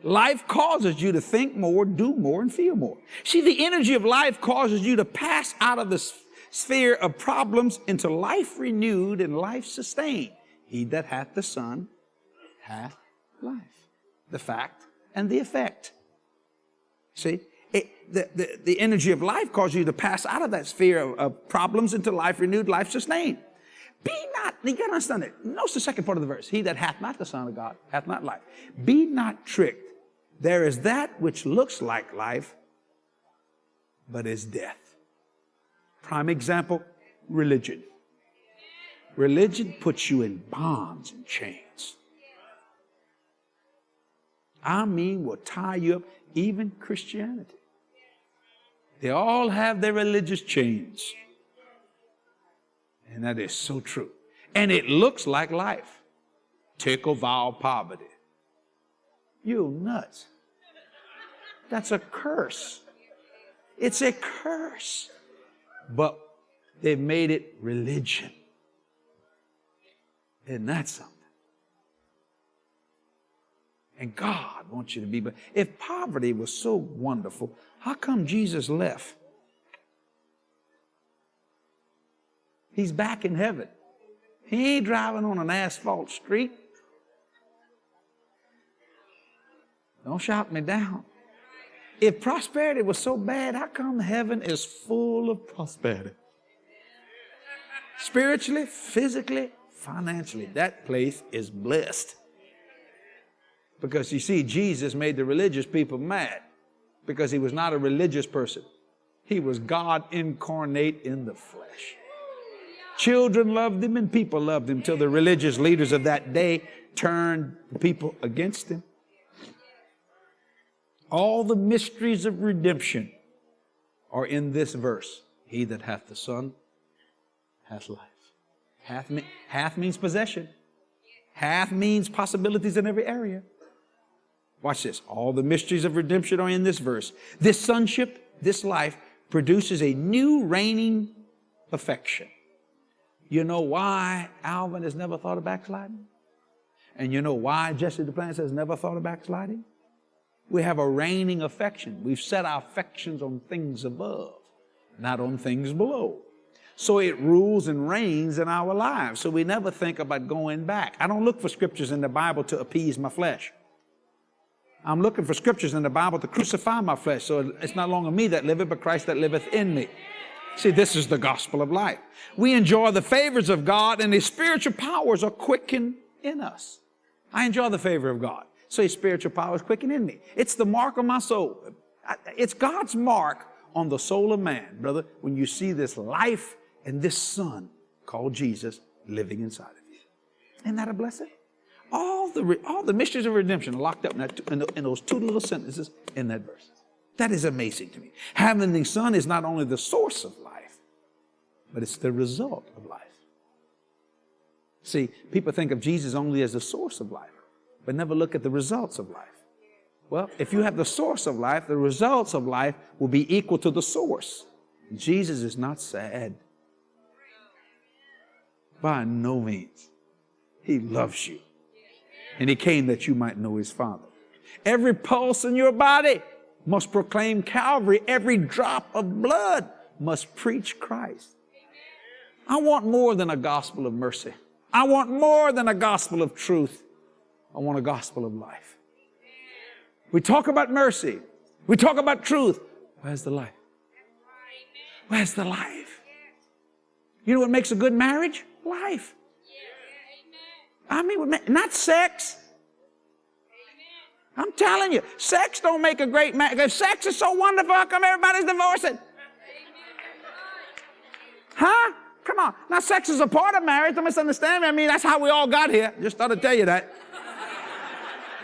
Life causes you to think more, do more, and feel more. See, the energy of life causes you to pass out of the sphere of problems into life renewed and life sustained. He that hath the Son hath life. The fact and the effect. See, the energy of life causes you to pass out of that sphere of problems into life renewed, life sustained. Be not, you got to understand it. Notice the second part of the verse. He that hath not the Son of God hath not life. Be not tricked. There is that which looks like life, but is death. Prime example, religion. Religion puts you in bonds and chains. I mean, will tie you up, even Christianity. They all have their religious chains. And that is so true. And it looks like life. Tickle, vow, poverty. You nuts. That's a curse. It's a curse. But they've made it religion. Isn't that something? And God wants you to be. But if poverty was so wonderful, how come Jesus left? He's back in heaven. He ain't driving on an asphalt street. Don't shout me down. If prosperity was so bad, how come heaven is full of prosperity? Spiritually, physically, financially, that place is blessed. Because you see, Jesus made the religious people mad because he was not a religious person. He was God incarnate in the flesh. Children loved him and people loved him till the religious leaders of that day turned people against him. All the mysteries of redemption are in this verse. He that hath the Son hath life. Hath means possession. Hath means possibilities in every area. Watch this. All the mysteries of redemption are in this verse. This sonship, this life, produces a new reigning affection. You know why Alvin has never thought of backsliding? And you know why Jesse Duplantis has never thought of backsliding? We have a reigning affection. We've set our affections on things above, not on things below. So it rules and reigns in our lives. So we never think about going back. I don't look for scriptures in the Bible to appease my flesh. I'm looking for scriptures in the Bible to crucify my flesh. So it's not longer me that liveth, but Christ that liveth in me. See, this is the gospel of life. We enjoy the favors of God, and his spiritual powers are quickened in us. I enjoy the favor of God. So his spiritual powers quicken in me. It's the mark of my soul. It's God's mark on the soul of man, brother, when you see this life and this Son called Jesus living inside of you. Isn't that a blessing? All the mysteries of redemption are locked up in those two little sentences in that verse. That is amazing to me. Having the Son is not only the source of life, but it's the result of life. See, people think of Jesus only as the source of life, but never look at the results of life. Well, if you have the source of life, the results of life will be equal to the source. Jesus is not sad. By no means. He loves you. And he came that you might know his Father. Every pulse in your body must proclaim Calvary. Every drop of blood must preach Christ. I want more than a gospel of mercy. I want more than a gospel of truth. I want a gospel of life. We talk about mercy. We talk about truth. Where's the life? Where's the life? You know what makes a good marriage? Life. I mean, not sex. I'm telling you, sex don't make a great marriage. If sex is so wonderful, how come everybody's divorcing? Huh? Come on. Now, sex is a part of marriage. Don't misunderstand me. I mean, that's how we all got here. Just thought I'd tell you that.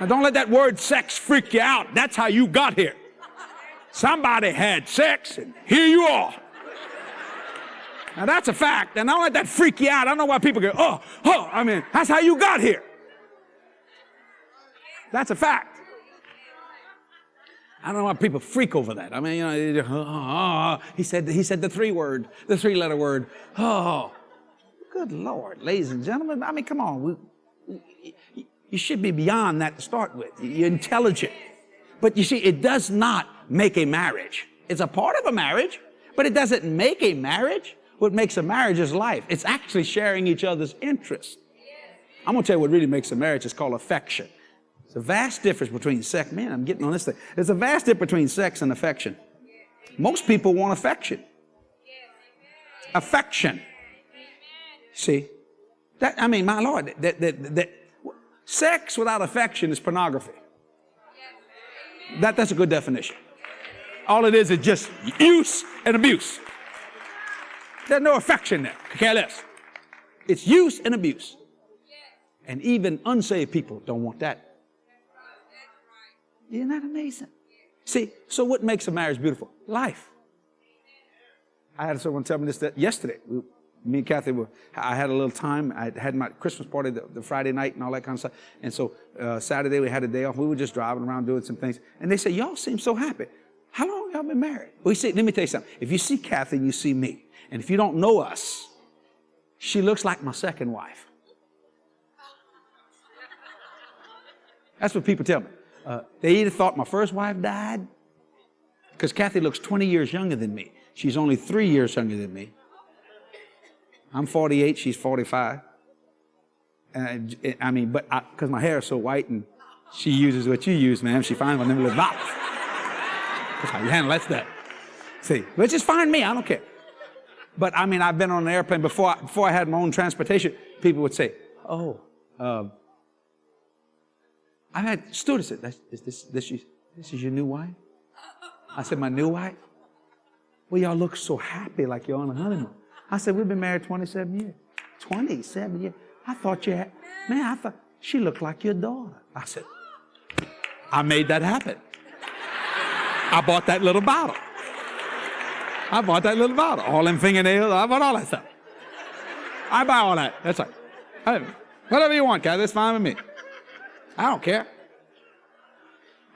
Now, don't let that word sex freak you out. That's how you got here. Somebody had sex, and here you are. Now, that's a fact. And don't let that freak you out. I don't know why people go, oh. I mean, that's how you got here. That's a fact. I don't know why people freak over that. I mean, you know, he said the three-letter word. Oh, good Lord, ladies and gentlemen. I mean, come on. You should be beyond that to start with. You're intelligent. But you see, it does not make a marriage. It's a part of a marriage, but it doesn't make a marriage. What makes a marriage is life. It's actually sharing each other's interests. I'm going to tell you what really makes a marriage. It's called affection. There's a vast difference between sex. Man, I'm getting on this thing. There's a vast difference between sex and affection. Most people want affection. Affection. See? That, I mean, my Lord, sex without affection is pornography. That's a good definition. All it is just use and abuse. There's no affection there. Care less. It's use and abuse. And even unsaved people don't want that. Isn't that amazing? See, so what makes a marriage beautiful? Life. I had someone tell me this yesterday. Me and Kathy I had a little time. I had my Christmas party the Friday night and all that kind of stuff. And so Saturday we had a day off. We were just driving around doing some things. And they said, y'all seem so happy. How long have y'all been married? Well, let me tell you something. If you see Kathy, you see me. And if you don't know us, she looks like my second wife. That's what people tell me. They either thought my first wife died, because Kathy looks 20 years younger than me. She's only 3 years younger than me. I'm 48, she's 45. I mean, but because my hair is so white and she uses what you use, man. She finds one of them little bottles. That's how you handle that stuff. See, but just find me, I don't care. But I mean, I've been on an airplane before I had my own transportation. People would say, oh, I've had students say, this is your new wife? I said, my new wife? Well, y'all look so happy like you're on a honeymoon. I said, we've been married 27 years. 27 years? I thought you had, man, I thought she looked like your daughter. I said, I made that happen. I bought that little bottle. All them fingernails, I bought all that stuff. I buy all that. That's right. Hey, whatever you want, guys, that's fine with me. I don't care.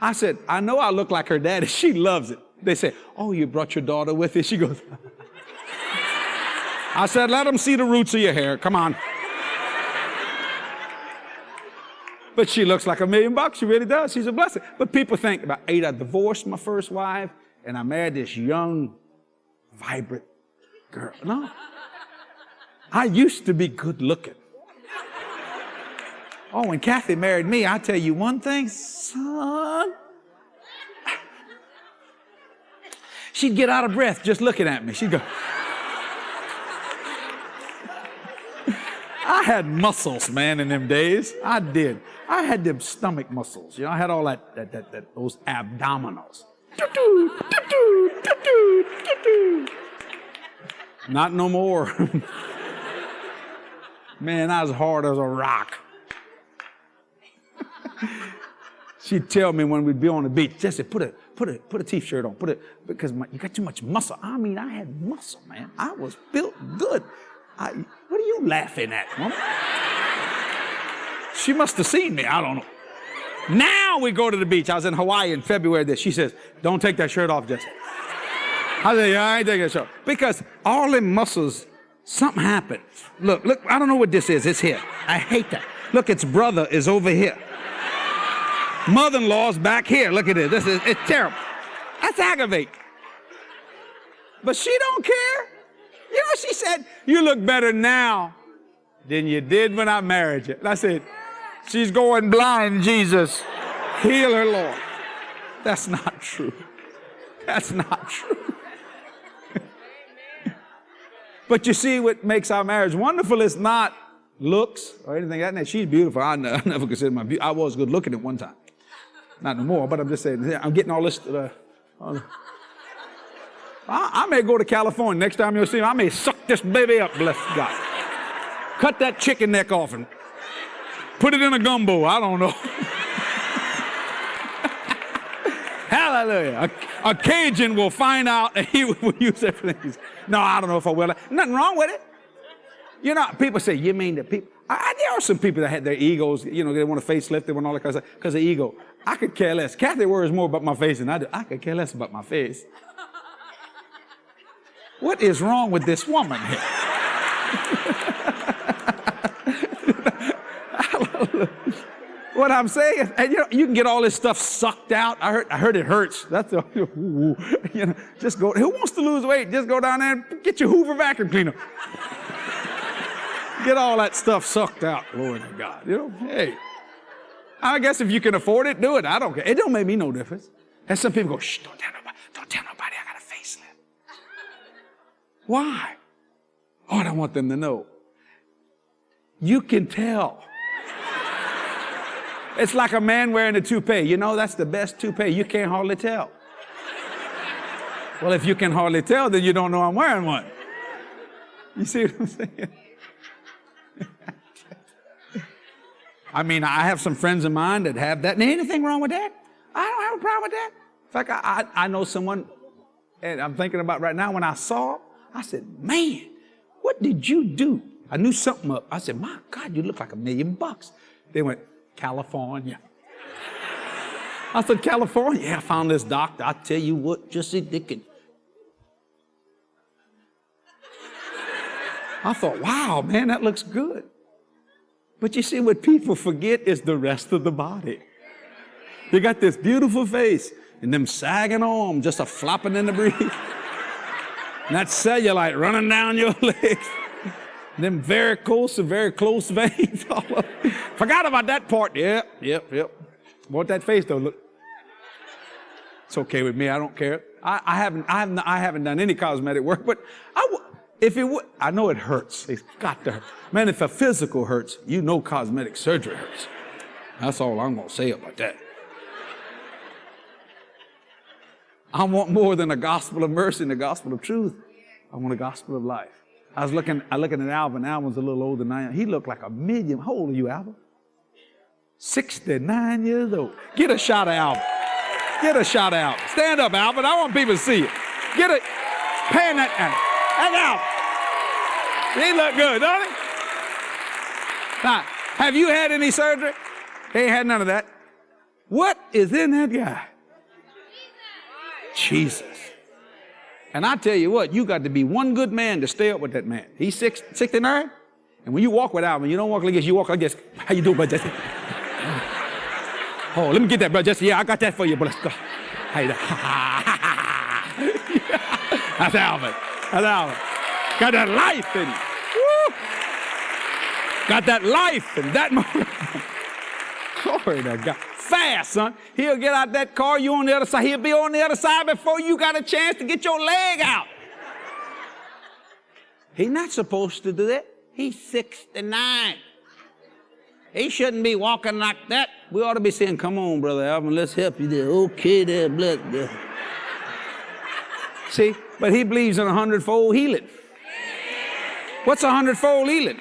I said, I know I look like her daddy. She loves it. They say, oh, you brought your daughter with you? She goes, I said, let them see the roots of your hair. Come on. But she looks like $1 million. She really does. She's a blessing. But people think about, I divorced my first wife and I married this young, vibrant girl. No. I used to be good looking. Oh, when Kathy married me, I tell you one thing, son. She'd get out of breath just looking at me. She'd go. I had muscles, man, in them days. I did. I had them stomach muscles. You know, I had all those abdominals. Not no more. Man, I was hard as a rock. She'd tell me when we'd be on the beach, Jesse, put a t-shirt on, because you got too much muscle. I mean, I had muscle, man. I was built good. What are you laughing at, woman? She must have seen me. I don't know. Now we go to the beach. I was in Hawaii in February. She says, don't take that shirt off, Jesse. I said, yeah, I ain't taking that shirt. Because all them muscles, something happened. Look, I don't know what this is. It's here. I hate that. Look, its brother is over here. Mother-in-law's back here. Look at it. It's terrible. That's aggravating. But she don't care. You know, she said, you look better now than you did when I married you. And I said, she's going blind, Jesus. Heal her, Lord. That's not true. That's not true. But you see, what makes our marriage wonderful is not looks or anything like that. She's beautiful. I never considered my beauty. I was good looking at one time. Not no more, but I'm just saying, I'm getting all this. I may go to California. Next time you'll see me, I may suck this baby up, bless God. Cut that chicken neck off and put it in a gumbo. I don't know. Hallelujah. A Cajun will find out and he will use everything. No, I don't know if I will. Nothing wrong with it. You know, people say, you mean that people... there are some people that had their egos, you know, they want a facelift, they want all that kind of stuff, because of ego. I could care less. Kathy worries more about my face than I do. I could care less about my face. What is wrong with this woman here? What I'm saying is, and you can get all this stuff sucked out. I heard it hurts. That's the, just go. Who wants to lose weight? Just go down there and get your Hoover vacuum cleaner. Get all that stuff sucked out. Glory to God. Hey. I guess if you can afford it, do it. I don't care. It don't make me no difference. And some people go, shh, don't tell nobody. Don't tell nobody I got a facelift. Why? Oh, I don't want them to know. You can tell. It's like a man wearing a toupee. That's the best toupee. You can't hardly tell. Well, if you can hardly tell, then you don't know I'm wearing one. You see what I'm saying? I mean, I have some friends of mine that have that. And anything wrong with that? I don't have a problem with that. In fact, I know someone, and I'm thinking about right now, when I saw him, I said, man, what did you do? I knew something up. I said, my God, you look like $1 million. They went, California. I said, California? Yeah, I found this doctor. I tell you what, just see, they can. I thought, wow, man, that looks good. But you see, what people forget is the rest of the body. They got this beautiful face and them sagging arms just a flopping in the breeze. And that cellulite running down your legs. Them very close veins all over. Forgot about that part. Yep. Want that face though, look. It's okay with me, I don't care. I haven't done any cosmetic work, but if it would, I know it hurts. It's got to hurt. Man, if a physical hurts, cosmetic surgery hurts. That's all I'm going to say about that. I want more than a gospel of mercy and a gospel of truth. I want a gospel of life. I was looking at Alvin. Alvin's a little older than I am. He looked like $1 million. How old are you, Alvin? 69 years old. Get a shot of Alvin. Get a shot of Alvin. Stand up, Alvin. I want people to see you. Get it. Pan that out. Hang out. He look good, don't he? Now, have you had any surgery? He ain't had none of that. What is in that guy? Jesus. And I tell you what, you got to be one good man to stay up with that man. He's 69, and when you walk with Alvin, you don't walk like this, you walk like this. How you doing, brother Jesse? Oh, let me get that, brother Jesse. Yeah, I got that for you, but let's go. How you doing? That's Alvin. That's Alvin. Got that life in you. Woo! Got that life in that moment. Glory to God. Fast, son. He'll get out that car, you on the other side. He'll be on the other side before you got a chance to get your leg out. He's not supposed to do that. He's 69. He shouldn't be walking like that. We ought to be saying, come on, Brother Alvin, let's help you there. Okay there, bless there. See, but he believes in 100-fold healing. What's 100-fold healing?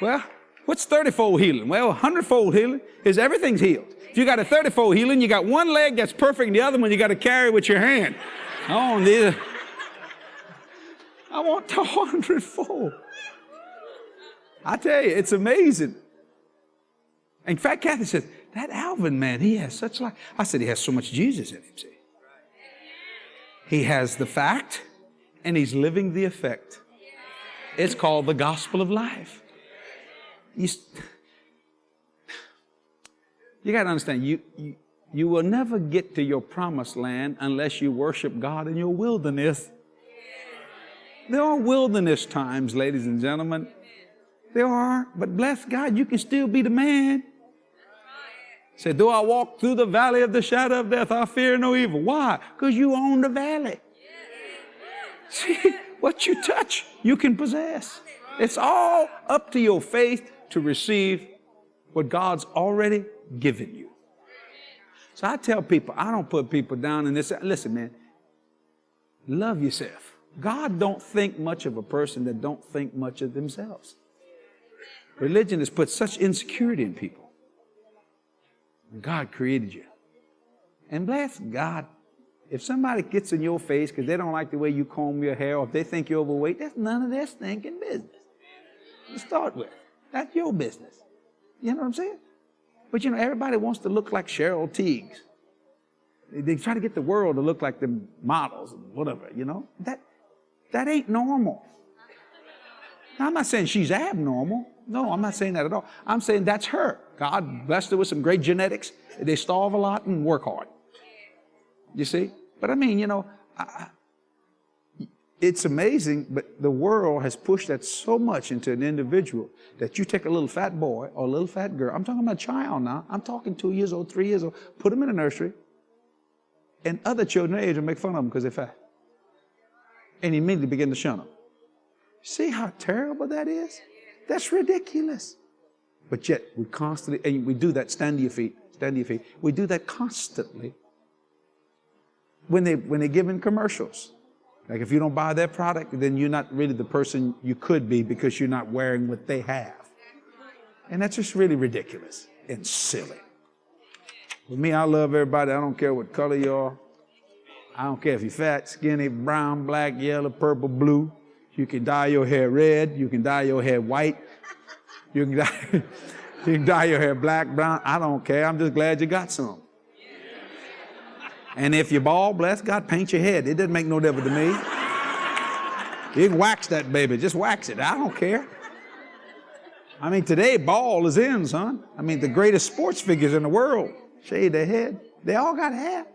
Well, what's 30-fold healing? Well, 100-fold healing is everything's healed. If you got a 30-fold healing, you got one leg that's perfect, and the other one you got to carry with your hand. I want the 100-fold. I tell you, it's amazing. In fact, Kathy says, that Alvin man, he has such life. I said, he has so much Jesus in him, see. He has the fact, and he's living the effect. It's called the gospel of life. You got to understand, you will never get to your promised land unless you worship God in your wilderness. There are wilderness times, ladies and gentlemen. There are, but bless God, you can still be the man. Say, though I walk through the valley of the shadow of death, I fear no evil. Why? Because you own the valley. See, what you touch, you can possess. It's all up to your faith to receive what God's already given you. So I tell people, I don't put people down in this. Listen, man, love yourself. God don't think much of a person that don't think much of themselves. Religion has put such insecurity in people. God created you. And bless God, if somebody gets in your face because they don't like the way you comb your hair or if they think you're overweight, that's none of their stinking business. To start with. That's your business. You know what I'm saying? But you know, everybody wants to look like Cheryl Teagues. They try to get the world to look like the models and whatever, you know. That ain't normal. Now, I'm not saying she's abnormal. No, I'm not saying that at all. I'm saying that's her. God blessed her with some great genetics. They starve a lot and work hard. You see? But I mean, you know, it's amazing, but the world has pushed that so much into an individual that you take a little fat boy or a little fat girl. I'm talking about a child now. I'm talking 2 years old, 3 years old. Put them in a nursery, and other children their age will make fun of them because they're fat. And immediately begin to shun them. See how terrible that is? That's ridiculous. But yet we constantly, and we do that, stand to your feet, stand to your feet. We do that constantly when they give in commercials. Like if you don't buy their product, then you're not really the person you could be because you're not wearing what they have. And that's just really ridiculous and silly. With me, I love everybody. I don't care what color you are. I don't care if you're fat, skinny, brown, black, yellow, purple, blue. You can dye your hair red. You can dye your hair white. You can dye your hair black, brown. I don't care. I'm just glad you got some. And if you're bald, bless God, paint your head. It doesn't make no difference to me. You can wax that baby. Just wax it. I don't care. I mean, today, bald is in, son. I mean, the greatest sports figures in the world shave their head. They all got hair.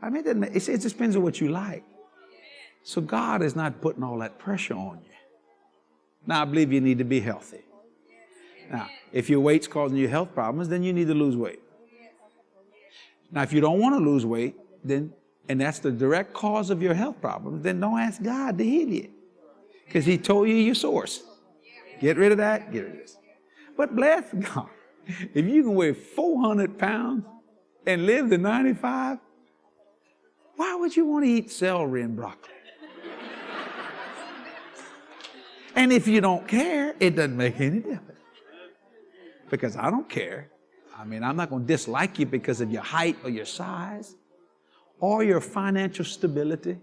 I mean, it just depends on what you like. So God is not putting all that pressure on you. Now, I believe you need to be healthy. Now, if your weight's causing you health problems, then you need to lose weight. Now, if you don't want to lose weight, then, and that's the direct cause of your health problems, then don't ask God to heal you. Because He told you your source. Get rid of that, get rid of this. But bless God, if you can weigh 400 pounds and live to 95, why would you want to eat celery and broccoli? And if you don't care, it doesn't make any difference. Because I don't care. I mean, I'm not going to dislike you because of your height or your size or your financial stability.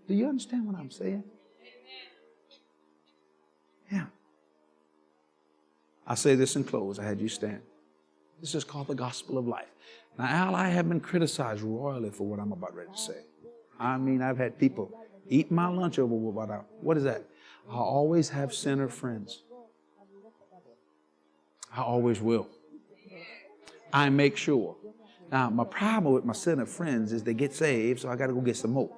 Do you understand what I'm saying? Yeah. I'll say this in close. I had you stand. This is called the gospel of life. Now, Al, I have been criticized royally for what I'm about ready to say. I mean, I've had people eat my lunch over what is that? I always have sinner friends. I always will. I make sure. Now, my problem with my sinner friends is they get saved, so I got to go get some more.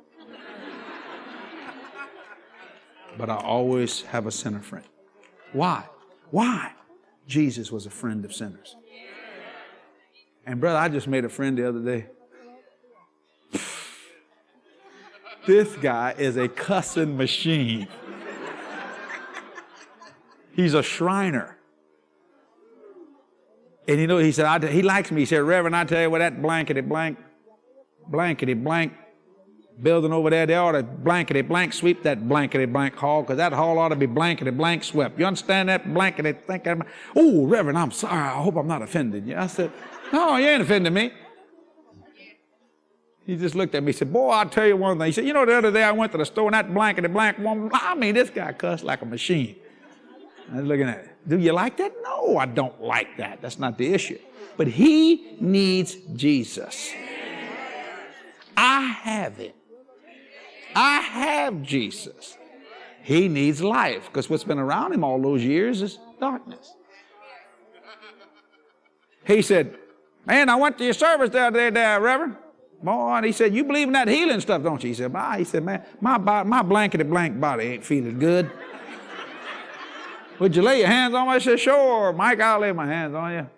But I always have a sinner friend. Why? Why? Jesus was a friend of sinners. And brother, I just made a friend the other day. This guy is a cussing machine. He's a Shriner. And you know, he said, he likes me. He said, Reverend, I tell you what, that blankety blank building over there, they ought to blankety blank sweep that blankety blank hall, because that hall ought to be blankety blank swept. You understand that? Blankety think. Oh, Reverend, I'm sorry. I hope I'm not offending you. I said, no, you ain't offending me. He just looked at me and said, boy, I'll tell you one thing. He said, you know, the other day I went to the store and that blankety blank woman, I mean, this guy cussed like a machine. I was looking at it. Do you like that? No, I don't like that. That's not the issue. But he needs Jesus. I have him. I have Jesus. He needs life, because what's been around him all those years is darkness. He said, man, I went to your service the other day there, Reverend. Boy, and he said, you believe in that healing stuff, don't you? He said, man, my blankety blank body ain't feeling good. Would you lay your hands on me? I said, sure, Mike, I'll lay my hands on you.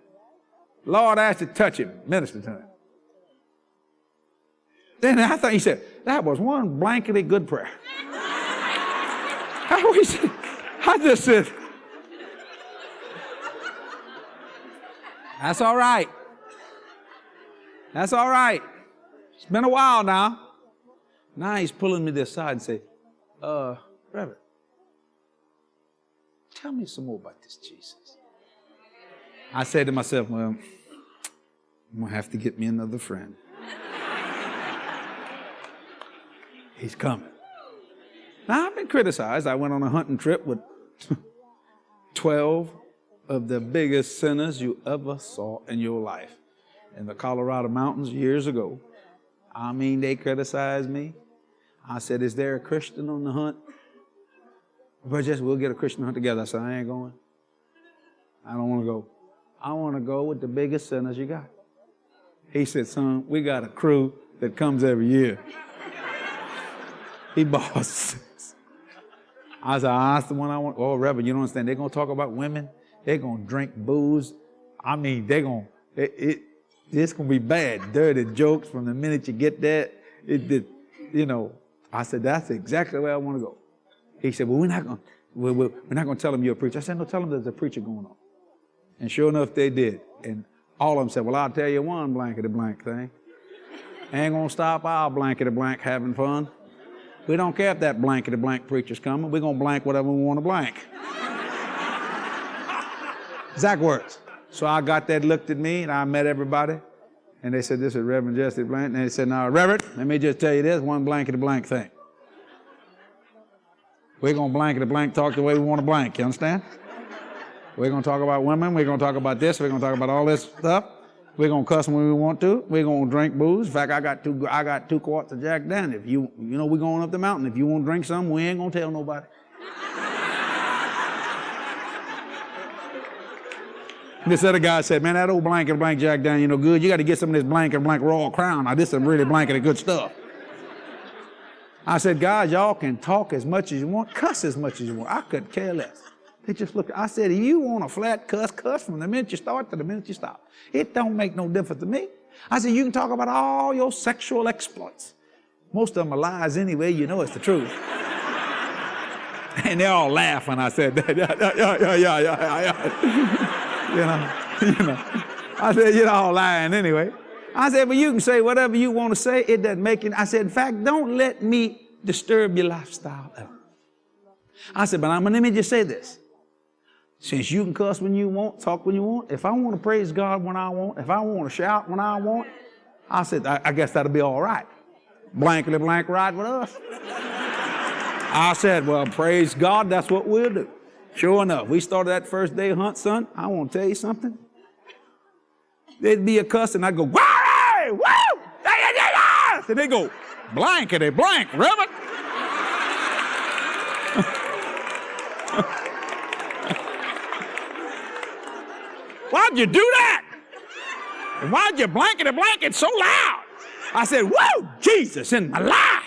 Lord asked to touch him, minister to him. Then I thought, he said, that was one blankety good prayer. I just said, that's all right. That's all right. It's been a while now. Now he's pulling me to the side and say, Reverend, tell me some more about this Jesus. I said to myself, well, I'm going to have to get me another friend. He's coming. Now, I've been criticized. I went on a hunting trip with 12 of the biggest sinners you ever saw in your life in the Colorado mountains years ago. I mean, they criticized me. I said, is there a Christian on the hunt? But just we'll get a Christian hunt together. I said, I ain't going. I don't want to go. I want to go with the biggest sinners you got. He said, son, we got a crew that comes every year. He boss. I said, that's the one I want. Oh, Reverend, you don't understand. They're going to talk about women. They're going to drink booze. I mean, they're going to, it's going to be bad. Dirty jokes from the minute you get there. I said, that's exactly where I want to go. He said, well, we're not going to tell them you're a preacher. I said, no, tell them there's a preacher going on. And sure enough, they did. And all of them said, well, I'll tell you one blankety blank thing. Ain't going to stop our blankety blank having fun. We don't care if that blankety blank preacher's coming. We're going to blank whatever we want to blank. Exact words. So I got that, looked at me, and I met everybody. And they said, this is Reverend Jesse Blank. And they said, now, Reverend, let me just tell you this, one blankety blank thing. We're going to blankety blank talk the way we want to blank, you understand? We're going to talk about women. We're going to talk about this. We're going to talk about all this stuff. We're going to cuss when we want to. We're going to drink booze. In fact, I got 2 quarts of Jack Daniels. If you know we're going up the mountain. If you want to drink some, we ain't going to tell nobody. This other guy said, man, that old blankety blank Jack Daniels, no good. You got to get some of this blankety blank Royal Crown. Now, this is really blankety good stuff. I said, guys, y'all can talk as much as you want, cuss as much as you want. I couldn't care less. They just looked. I said, if you want a flat cuss from the minute you start to the minute you stop. It don't make no difference to me. I said, you can talk about all your sexual exploits. Most of them are lies anyway. You know it's the truth. And they all laugh when I said that. I said, you're all lying anyway. I said, but you can say whatever you want to say. It doesn't make it. I said, in fact, don't let me disturb your lifestyle ever. I said, but let me just say this. Since you can cuss when you want, talk when you want, if I want to praise God when I want, if I want to shout when I want, I said, I guess that'll be all right. Blankety blank ride with us. I said, well, praise God, that's what we'll do. Sure enough, we started that first day hunt, son. I want to tell you something. There'd be a cuss, and I'd go, woo! And they go, blankety blank, Reverend. Why'd you do that? Why'd you blankety blank it so loud? I said, whoa, Jesus in my life.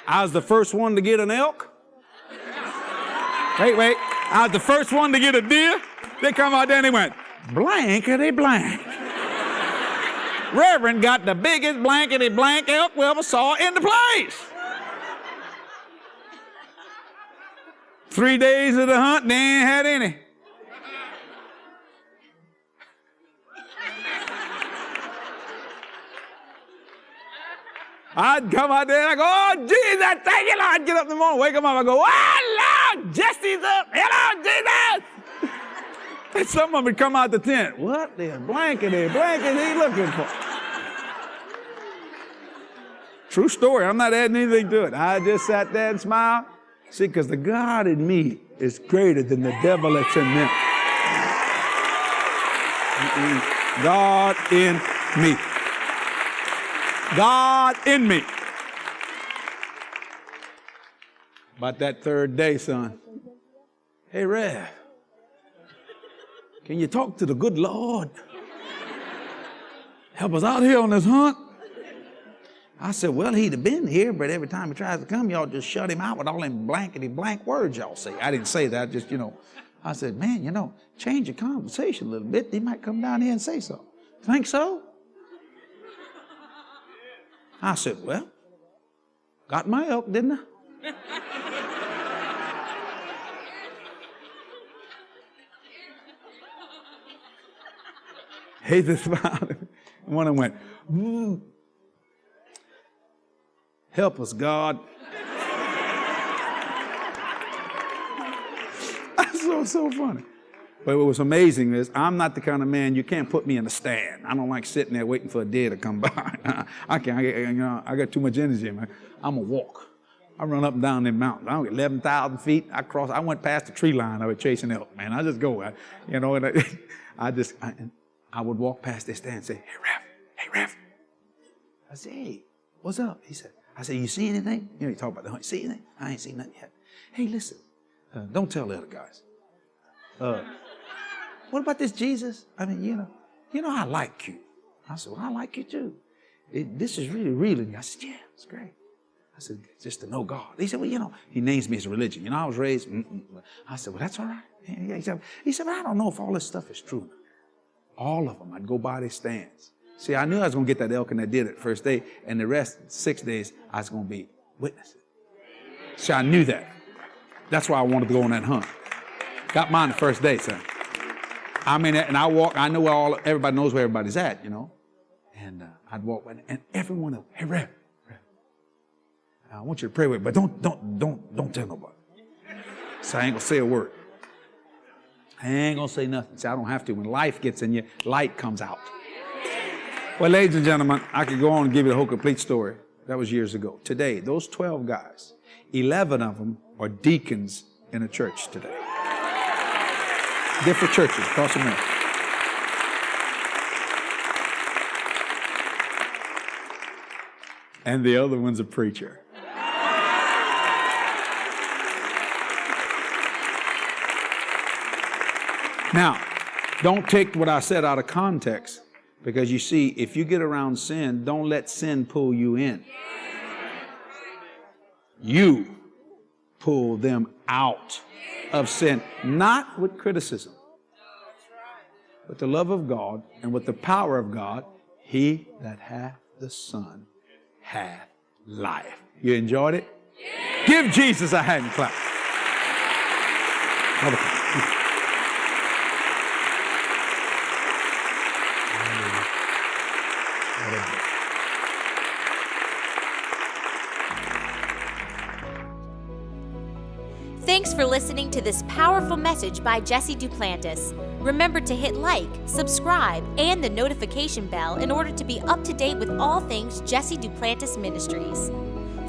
I was the first one to get an elk. Wait. I was the first one to get a deer. They come out there and they went, blankety blank. Reverend got the biggest blankety blank elk we ever saw in the place. 3 days of the hunt, they ain't had any. I'd come out there and I go, oh, Jesus, thank you, Lord. I'd get up in the morning, wake him up. I go, oh, Lord, Jesse's up. Hello, Jesus. And some of them would come out the tent. What the blankety he looking for? True story. I'm not adding anything to it. I just sat there and smiled. See, because the God in me is greater than the devil that's in them. God in me. God in me. About that third day, son. Hey, Rev, can you talk to the good Lord? Help us out here on this hunt. I said, well, he'd have been here, but every time he tries to come, y'all just shut him out with all them blankety blank words y'all say. I didn't say that, just, I said, man, change your conversation a little bit. He might come down here and say so. Think so? I said, well, got my elk, didn't I? He just smiled. One of them went, help us, God. That's so funny. But what was amazing is I'm not the kind of man, you can't put me in a stand. I don't like sitting there waiting for a deer to come by. I got too much energy, man. I'm a walk. I run up and down them mountains. I don't get 11,000 feet. I went past the tree line. I was chasing elk, man. I just go, I would walk past this stand and say, hey, Rev. I said, hey, what's up? He said, I said, you see anything? You know, you talk about the hunt. See anything? I ain't seen nothing yet. Hey, listen, don't tell the other guys. What about this Jesus? I mean, you know I like you. I said, well, I like you too. This is really real. And I said, yeah, it's great. I said, just to know God. He said, well, he names me as a religion. I was raised. I said, well, that's all right. Yeah, he said, but I don't know if all this stuff is true. All of them. I'd go by their stands. See, I knew I was going to get that elk and I did it first day. And the rest, 6 days, I was going to be witnessing. So I knew that. That's why I wanted to go on that hunt. Got mine the first day, son. I mean, and I walk, I know everybody knows where everybody's at, And I'd walk, and everyone else, hey, Rev, I want you to pray with me, but don't tell nobody. So I ain't gonna say a word. I ain't gonna say nothing. See, I don't have to. When life gets in you, light comes out. Well, ladies and gentlemen, I could go on and give you the whole complete story. That was years ago. Today, those 12 guys, 11 of them are deacons in a church today. Different churches across America. And the other one's a preacher. Now, don't take what I said out of context, because you see, if you get around sin, don't let sin pull you in. You pull them out of sin, not with criticism, with the love of God and with the power of God. He that hath the Son hath life. You enjoyed it? Yeah. Give Jesus a hand clap. Thanks for listening to this powerful message by Jesse Duplantis. Remember to hit like, subscribe, and the notification bell in order to be up to date with all things Jesse Duplantis Ministries.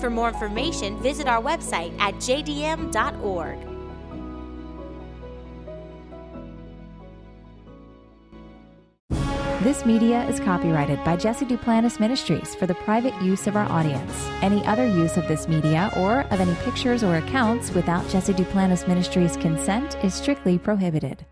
For more information, visit our website at jdm.org. This media is copyrighted by Jesse Duplantis Ministries for the private use of our audience. Any other use of this media or of any pictures or accounts without Jesse Duplantis Ministries' consent is strictly prohibited.